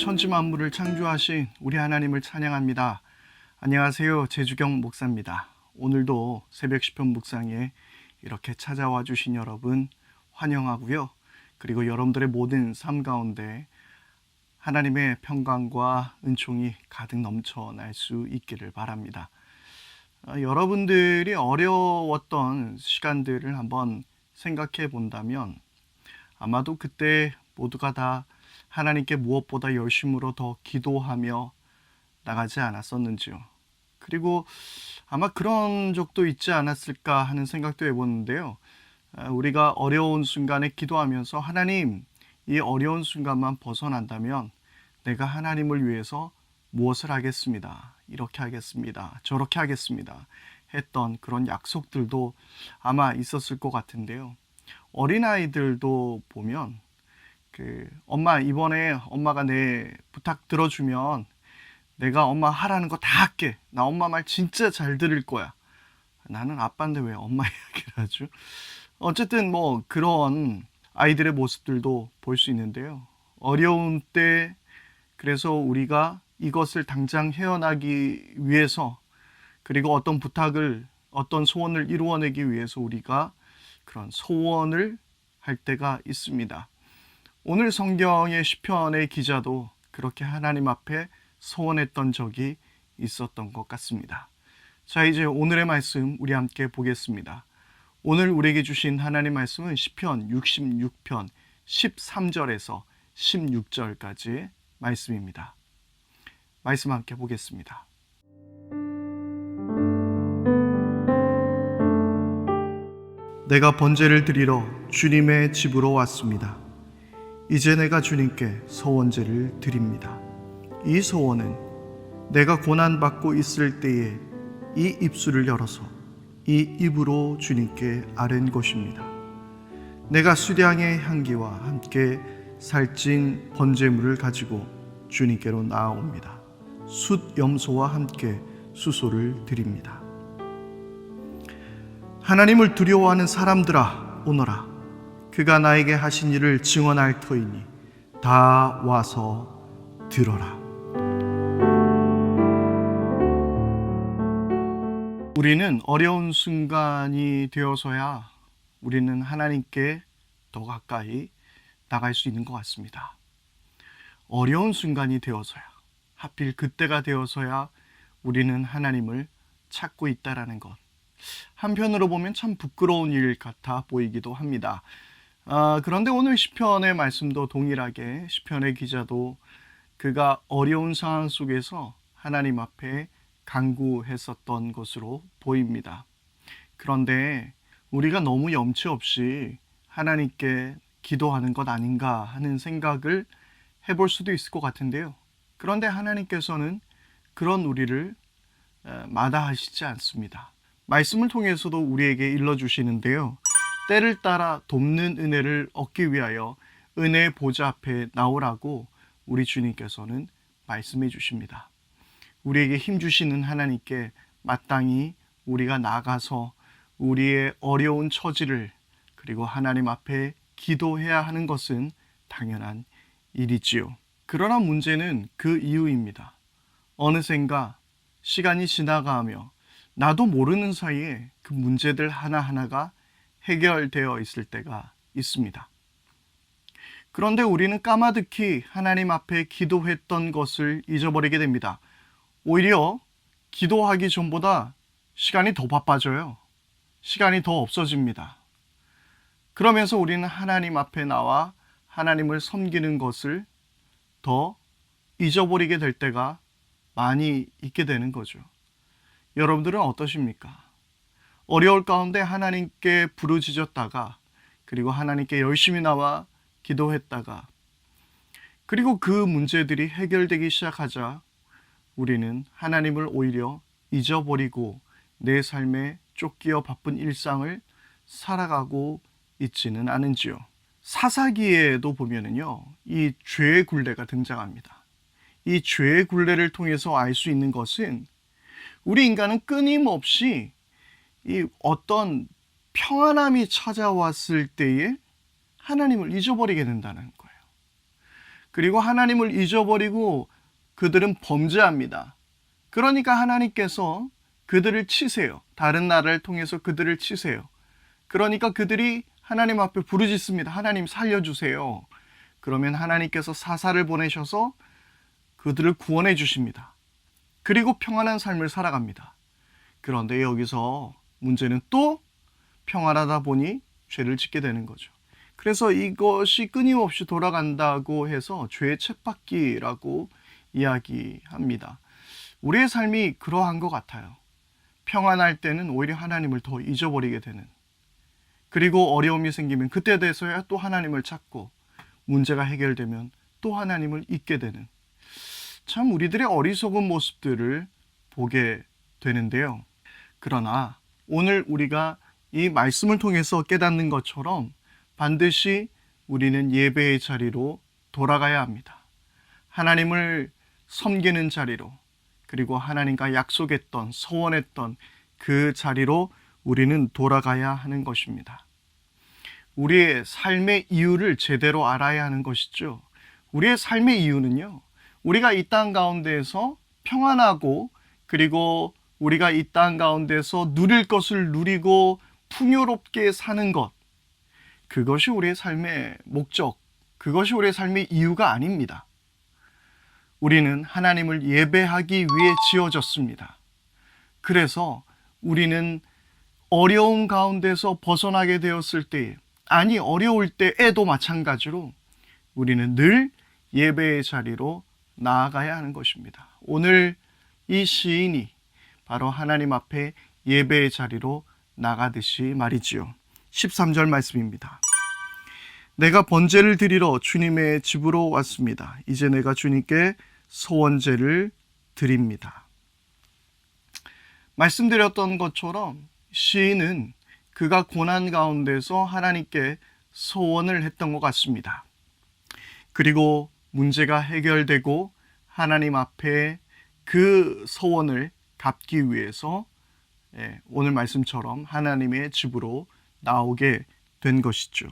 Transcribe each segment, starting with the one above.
천지 만물을 창조하신 우리 하나님을 찬양합니다. 안녕하세요. 제주경 목사입니다. 오늘도 새벽 시편 묵상에 이렇게 찾아와 주신 여러분 환영하고요. 그리고 여러분들의 모든 삶 가운데 하나님의 평강과 은총이 가득 넘쳐날 수 있기를 바랍니다. 여러분들이 어려웠던 시간들을 한번 생각해 본다면 아마도 그때 모두가 다 하나님께 무엇보다 열심으로 더 기도하며 나가지 않았었는지요. 그리고 아마 그런 적도 있지 않았을까 하는 생각도 해보는데요. 우리가 어려운 순간에 기도하면서 하나님, 이 어려운 순간만 벗어난다면 내가 하나님을 위해서 무엇을 하겠습니다. 이렇게 하겠습니다. 저렇게 하겠습니다. 했던 그런 약속들도 아마 있었을 것 같은데요. 어린아이들도 보면 엄마 이번에 엄마가 내 부탁 들어주면 내가 엄마 하라는 거 다 할게. 나 엄마 말 진짜 잘 들을 거야. 나는 아빠인데 왜 엄마 이야기를 하죠? 어쨌든 뭐 그런 아이들의 모습들도 볼 수 있는데요. 어려운 때 그래서 우리가 이것을 당장 헤어나기 위해서 그리고 어떤 부탁을 어떤 소원을 이루어내기 위해서 우리가 그런 소원을 할 때가 있습니다. 오늘 성경의 시편의 기자도 그렇게 하나님 앞에 소원했던 적이 있었던 것 같습니다. 자, 이제 오늘의 말씀 우리 함께 보겠습니다. 오늘 우리에게 주신 하나님 말씀은 시편 66편 13절에서 16절까지의 말씀입니다. 말씀 함께 보겠습니다. 내가 번제를 드리러 주님의 집으로 왔습니다. 이제 내가 주님께 소원제를 드립니다. 이 소원은 내가 고난받고 있을 때에 이 입술을 열어서 이 입으로 주님께 아뢰는 것입니다. 내가 수량의 향기와 함께 살찐 번제물을 가지고 주님께로 나아옵니다. 숫 염소와 함께 수소를 드립니다. 하나님을 두려워하는 사람들아 오너라. 그가 나에게 하신 일을 증언할 터이니 다 와서 들어라. 우리는 어려운 순간이 되어서야 우리는 하나님께 더 가까이 나갈 수 있는 것 같습니다. 어려운 순간이 되어서야, 하필 그때가 되어서야 우리는 하나님을 찾고 있다라는 것. 한편으로 보면 참 부끄러운 일 같아 보이기도 합니다. 그런데 오늘 시편의 말씀도 동일하게 시편의 기자도 그가 어려운 상황 속에서 하나님 앞에 간구했었던 것으로 보입니다. 그런데 우리가 너무 염치 없이 하나님께 기도하는 것 아닌가 하는 생각을 해볼 수도 있을 것 같은데요. 그런데 하나님께서는 그런 우리를 마다하시지 않습니다. 말씀을 통해서도 우리에게 일러주시는데요. 때를 따라 돕는 은혜를 얻기 위하여 은혜의 보좌 앞에 나오라고 우리 주님께서는 말씀해 주십니다. 우리에게 힘 주시는 하나님께 마땅히 우리가 나가서 우리의 어려운 처지를 그리고 하나님 앞에 기도해야 하는 것은 당연한 일이지요. 그러나 문제는 그 이유입니다. 어느샌가 시간이 지나가며 나도 모르는 사이에 그 문제들 하나하나가 해결되어 있을 때가 있습니다. 그런데 우리는 까마득히 하나님 앞에 기도했던 것을 잊어버리게 됩니다. 오히려 기도하기 전보다 시간이 더 바빠져요. 시간이 더 없어집니다. 그러면서 우리는 하나님 앞에 나와 하나님을 섬기는 것을 더 잊어버리게 될 때가 많이 있게 되는 거죠. 여러분들은 어떠십니까? 어려울 가운데 하나님께 부르짖었다가 그리고 하나님께 열심히 나와 기도했다가 그리고 그 문제들이 해결되기 시작하자 우리는 하나님을 오히려 잊어버리고 내 삶에 쫓기어 바쁜 일상을 살아가고 있지는 않은지요. 사사기에도 보면은요, 이 죄의 굴레가 등장합니다. 이 죄의 굴레를 통해서 알 수 있는 것은 우리 인간은 끊임없이 이 어떤 평안함이 찾아왔을 때에 하나님을 잊어버리게 된다는 거예요. 그리고 하나님을 잊어버리고 그들은 범죄합니다. 그러니까 하나님께서 그들을 치세요. 다른 나라를 통해서 그들을 치세요. 그러니까 그들이 하나님 앞에 부르짖습니다. 하나님 살려주세요. 그러면 하나님께서 사사를 보내셔서 그들을 구원해 주십니다. 그리고 평안한 삶을 살아갑니다. 그런데 여기서 문제는 또 평안하다 보니 죄를 짓게 되는 거죠. 그래서 이것이 끊임없이 돌아간다고 해서 죄의 쳇바퀴라고 이야기합니다. 우리의 삶이 그러한 것 같아요. 평안할 때는 오히려 하나님을 더 잊어버리게 되는, 그리고 어려움이 생기면 그때 돼서야 또 하나님을 찾고, 문제가 해결되면 또 하나님을 잊게 되는, 참 우리들의 어리석은 모습들을 보게 되는데요. 그러나 오늘 우리가 이 말씀을 통해서 깨닫는 것처럼 반드시 우리는 예배의 자리로 돌아가야 합니다. 하나님을 섬기는 자리로, 그리고 하나님과 약속했던, 서원했던 그 자리로 우리는 돌아가야 하는 것입니다. 우리의 삶의 이유를 제대로 알아야 하는 것이죠. 우리의 삶의 이유는요, 우리가 이 땅 가운데에서 평안하고, 그리고 우리가 이 땅 가운데서 누릴 것을 누리고 풍요롭게 사는 것, 그것이 우리의 삶의 목적, 그것이 우리의 삶의 이유가 아닙니다. 우리는 하나님을 예배하기 위해 지어졌습니다. 그래서 우리는 어려움 가운데서 벗어나게 되었을 때, 아니 어려울 때에도 마찬가지로 우리는 늘 예배의 자리로 나아가야 하는 것입니다. 오늘 이 시인이 바로 하나님 앞에 예배의 자리로 나가듯이 말이지요. 13절 말씀입니다. 내가 번제를 드리러 주님의 집으로 왔습니다. 이제 내가 주님께 소원제를 드립니다. 말씀드렸던 것처럼 시인은 그가 고난 가운데서 하나님께 소원을 했던 것 같습니다. 그리고 문제가 해결되고 하나님 앞에 그 소원을 갚기 위해서 오늘 말씀처럼 하나님의 집으로 나오게 된 것이죠.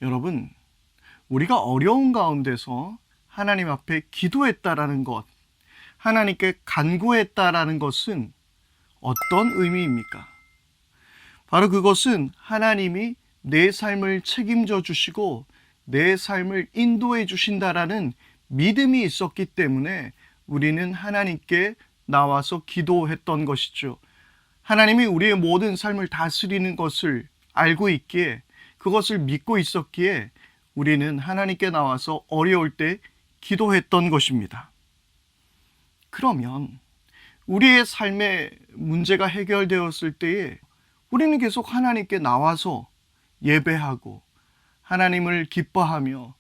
여러분, 우리가 어려운 가운데서 하나님 앞에 기도했다라는 것, 하나님께 간구했다라는 것은 어떤 의미입니까? 바로 그것은 하나님이 내 삶을 책임져 주시고 내 삶을 인도해 주신다라는 믿음이 있었기 때문에 우리는 하나님께 나와서 기도했던 것이죠. 하나님이 우리의 모든 삶을 다스리는 것을 알고 있기에, 그것을 믿고 있었기에 우리는 하나님께 나와서 어려울 때 기도했던 것입니다. 그러면 우리의 삶의 문제가 해결되었을 때에 우리는 계속 하나님께 나와서 예배하고 하나님을 기뻐하며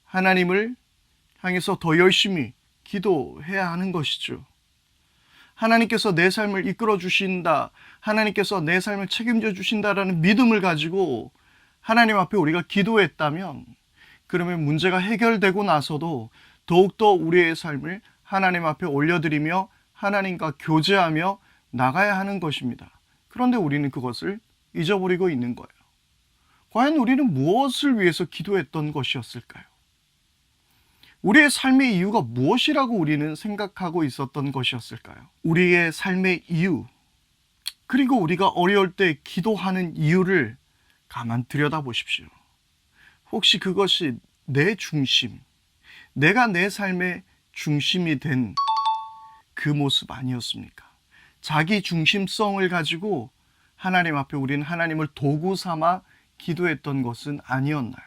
하나님을 향해서 더 열심히 기도해야 하는 것이죠. 하나님께서 내 삶을 이끌어 주신다, 하나님께서 내 삶을 책임져 주신다라는 믿음을 가지고 하나님 앞에 우리가 기도했다면, 그러면 문제가 해결되고 나서도 더욱더 우리의 삶을 하나님 앞에 올려드리며 하나님과 교제하며 나가야 하는 것입니다. 그런데 우리는 그것을 잊어버리고 있는 거예요. 과연 우리는 무엇을 위해서 기도했던 것이었을까요? 우리의 삶의 이유가 무엇이라고 우리는 생각하고 있었던 것이었을까요? 우리의 삶의 이유, 그리고 우리가 어려울 때 기도하는 이유를 가만 들여다보십시오. 혹시 그것이 내 중심, 내가 내 삶의 중심이 된 그 모습 아니었습니까? 자기 중심성을 가지고 하나님 앞에 우리는 하나님을 도구 삼아 기도했던 것은 아니었나요?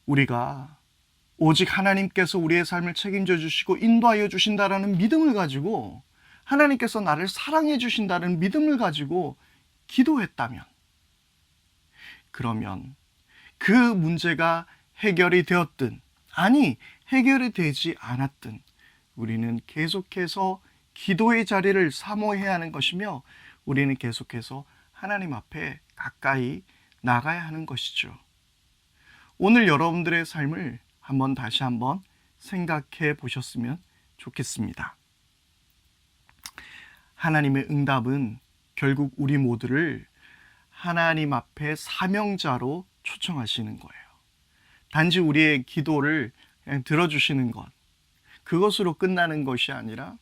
우리가 오직 하나님께서 우리의 삶을 책임져 주시고 인도하여 주신다라는 믿음을 가지고, 하나님께서 나를 사랑해 주신다는 믿음을 가지고 기도했다면, 그러면 그 문제가 해결이 되었든 아니 해결이 되지 않았든 우리는 계속해서 기도의 자리를 사모해야 하는 것이며, 우리는 계속해서 하나님 앞에 가까이 나가야 하는 것이죠. 오늘 여러분들의 삶을 다시 한번 생각해 보셨으면 좋겠습니다. 하나님의 응답은 결국 우리 모두를 하나님 앞에 사명자로 초청하시는 거예요. 단지 우리의 기도를 그냥 들어주시는 것, 그것으로 끝나는 것이 아니라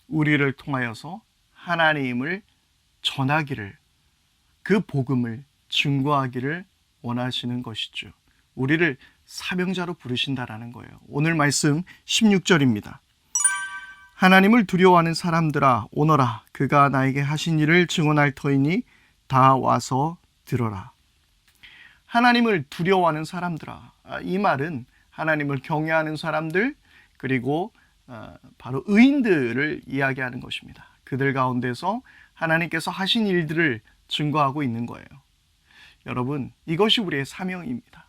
우리를 통하여서 하나님을 전하기를, 그 복음을 증거하기를 원하시는 것이죠. 우리를 사명자로 부르신다라는 거예요. 오늘 말씀 16절입니다. 하나님을 두려워하는 사람들아 오너라, 그가 나에게 하신 일을 증언할 터이니 다 와서 들어라. 하나님을 두려워하는 사람들아, 이 말은 하나님을 경외하는 사람들, 그리고 바로 의인들을 이야기하는 것입니다. 그들 가운데서 하나님께서 하신 일들을 증거하고 있는 거예요. 여러분, 이것이 우리의 사명입니다.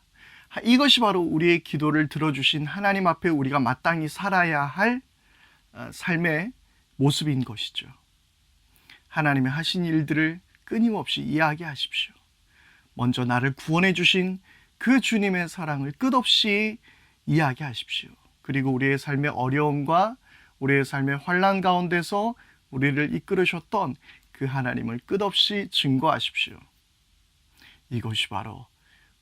이것이 바로 우리의 기도를 들어주신 하나님 앞에 우리가 마땅히 살아야 할 삶의 모습인 것이죠. 하나님의 하신 일들을 끊임없이 이야기하십시오. 먼저 나를 구원해 주신 그 주님의 사랑을 끝없이 이야기하십시오. 그리고 우리의 삶의 어려움과 우리의 삶의 환난 가운데서 우리를 이끌으셨던 그 하나님을 끝없이 증거하십시오. 이것이 바로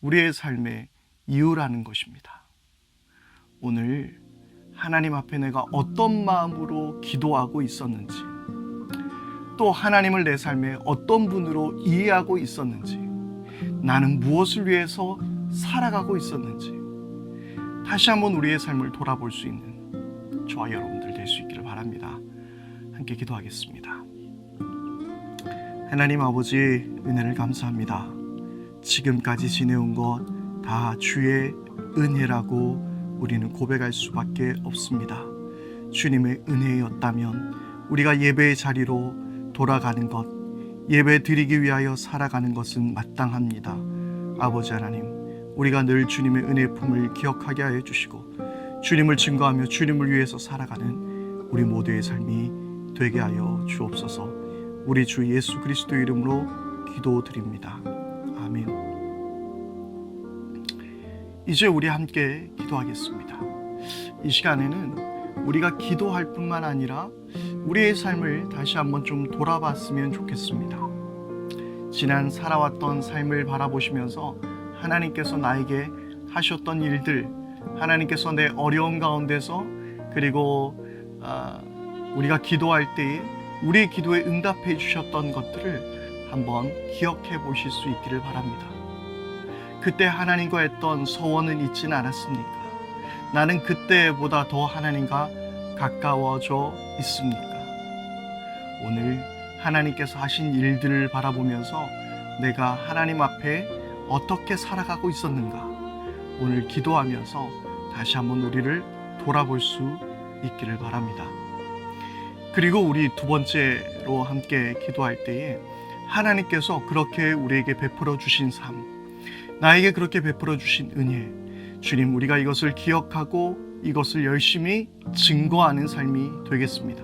우리의 삶의 이유라는 것입니다. 오늘 하나님 앞에 내가 어떤 마음으로 기도하고 있었는지, 또 하나님을 내 삶에 어떤 분으로 이해하고 있었는지, 나는 무엇을 위해서 살아가고 있었는지 다시 한번 우리의 삶을 돌아볼 수 있는 저와 여러분들 될 수 있기를 바랍니다. 함께 기도하겠습니다. 하나님 아버지, 은혜를 감사합니다. 지금까지 지내온 것 다 주의 은혜라고 우리는 고백할 수밖에 없습니다. 주님의 은혜였다면 우리가 예배의 자리로 돌아가는 것, 예배 드리기 위하여 살아가는 것은 마땅합니다. 아버지 하나님, 우리가 늘 주님의 은혜 품을 기억하게 하여 주시고 주님을 증거하며 주님을 위해서 살아가는 우리 모두의 삶이 되게 하여 주옵소서. 우리 주 예수 그리스도 이름으로 기도드립니다. 아멘. 이제 우리 함께 기도하겠습니다. 이 시간에는 우리가 기도할 뿐만 아니라 우리의 삶을 다시 한번 좀 돌아봤으면 좋겠습니다. 지난 살아왔던 삶을 바라보시면서 하나님께서 나에게 하셨던 일들, 하나님께서 내 어려움 가운데서, 그리고 우리가 기도할 때에 우리의 기도에 응답해 주셨던 것들을 한번 기억해 보실 수 있기를 바랍니다. 그때 하나님과 했던 서원은 잊지는 않았습니까? 나는 그때보다 더 하나님과 가까워져 있습니까? 오늘 하나님께서 하신 일들을 바라보면서 내가 하나님 앞에 어떻게 살아가고 있었는가, 오늘 기도하면서 다시 한번 우리를 돌아볼 수 있기를 바랍니다. 그리고 우리 두 번째로 함께 기도할 때에 하나님께서 그렇게 우리에게 베풀어 주신 삶, 나에게 그렇게 베풀어 주신 은혜, 주님, 우리가 이것을 기억하고 이것을 열심히 증거하는 삶이 되겠습니다.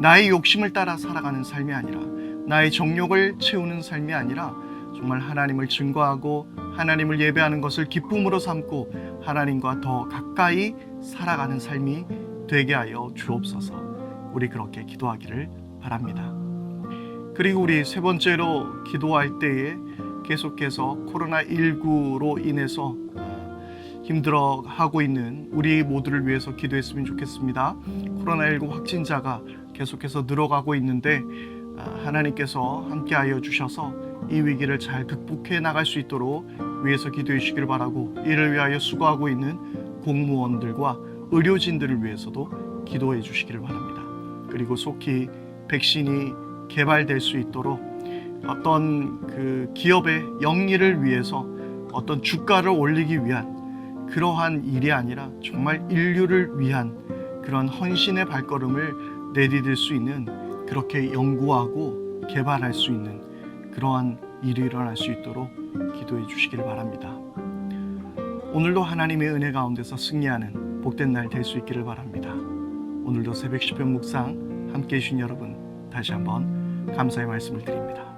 나의 욕심을 따라 살아가는 삶이 아니라, 나의 정욕을 채우는 삶이 아니라 정말 하나님을 증거하고 하나님을 예배하는 것을 기쁨으로 삼고 하나님과 더 가까이 살아가는 삶이 되게 하여 주옵소서. 우리 그렇게 기도하기를 바랍니다. 그리고 우리 세 번째로 기도할 때에 계속해서 코로나19로 인해서 힘들어하고 있는 우리 모두를 위해서 기도했으면 좋겠습니다. 코로나19 확진자가 계속해서 늘어가고 있는데 하나님께서 함께하여 주셔서 이 위기를 잘 극복해 나갈 수 있도록 위해서 기도해 주시기를 바라고, 이를 위하여 수고하고 있는 공무원들과 의료진들을 위해서도 기도해 주시기를 바랍니다. 그리고 속히 백신이 개발될 수 있도록 어떤 그 기업의 영리를 위해서 어떤 주가를 올리기 위한 그러한 일이 아니라 정말 인류를 위한 그런 헌신의 발걸음을 내디딜 수 있는, 그렇게 연구하고 개발할 수 있는 그러한 일이 일어날 수 있도록 기도해 주시기를 바랍니다. 오늘도 하나님의 은혜 가운데서 승리하는 복된 날 될 수 있기를 바랍니다. 오늘도 새벽 시편 묵상 함께해 주신 여러분, 다시 한번 감사의 말씀을 드립니다.